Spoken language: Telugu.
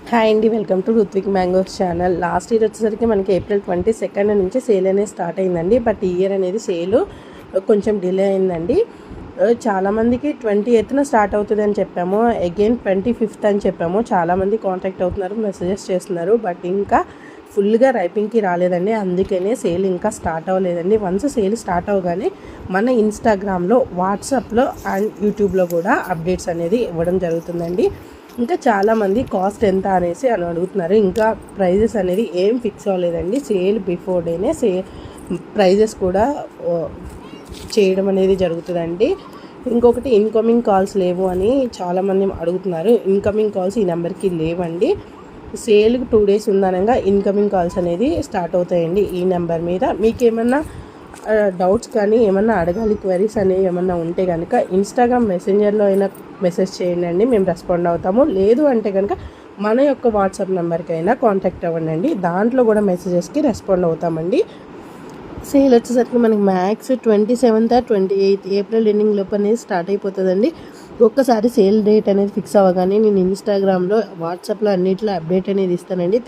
హాయ్ అండి, welcome to Ruthvik mangoes channel. Last year వచ్చేసరికి మనకి ఏప్రిల్ 22 నుంచి సేల్ అనేది స్టార్ట్ అయిందండి. బట్ ఈ ఇయర్ అనేది సేల్ కొంచెం డిలే అయిందండి. చాలామందికి 28న స్టార్ట్ అవుతుంది అని చెప్పాము, అగైన్ 25th అని చెప్పాము. చాలామంది కాంటాక్ట్ అవుతున్నారు, మెసేజెస్ చేస్తున్నారు. బట్ ఇంకా ఫుల్గా రైపింగ్కి రాలేదండి, అందుకనే సేల్ ఇంకా స్టార్ట్ అవ్వలేదండి. వన్స్ సేల్ స్టార్ట్ అవ్వగానే మన ఇన్స్టాగ్రామ్లో, వాట్సాప్లో అండ్ యూట్యూబ్లో కూడా అప్డేట్స్ అనేది ఇవ్వడం జరుగుతుందండి. ఇంకా చాలామంది కాస్ట్ ఎంత అనేసి అని అడుగుతున్నారు. ఇంకా ప్రైజెస్ అనేది ఏం ఫిక్స్ అవ్వలేదండి. సేల్ బిఫోర్ డేనే ప్రైజెస్ కూడా చేయడం అనేది జరుగుతుందండి. ఇంకొకటి, ఇన్కమింగ్ కాల్స్ లేవు అని చాలామంది అడుగుతున్నారు. ఇన్కమింగ్ కాల్స్ ఈ నెంబర్కి లేవండి. సేల్కి 2 days ఉందనగా ఇన్కమింగ్ కాల్స్ అనేది స్టార్ట్ అవుతాయండి ఈ నెంబర్ మీద. మీకేమన్నా డౌట్స్ కానీ ఏమన్నా అడగాలి, క్వరీస్ అనేవి ఏమన్నా ఉంటే కనుక ఇన్స్టాగ్రామ్ మెసెంజర్లో అయినా మెసేజ్ చేయండి అండి, మేము రెస్పాండ్ అవుతాము. లేదు అంటే కనుక మన యొక్క వాట్సాప్ నెంబర్కి అయినా కాంటాక్ట్ అవ్వండి, దాంట్లో కూడా మెసేజెస్కి రెస్పాండ్ అవుతామండి. సేల్ వచ్చేసరికి మనకి max 27th or 28th April ending లోపు అనేది స్టార్ట్ అయిపోతుందండి. ఒక్కసారి సేల్ డేట్ అనేది ఫిక్స్ అవ్వగానే నేను ఇన్స్టాగ్రామ్లో, వాట్సాప్లో అన్నింటిలో అప్డేట్ అనేది ఇస్తానండి.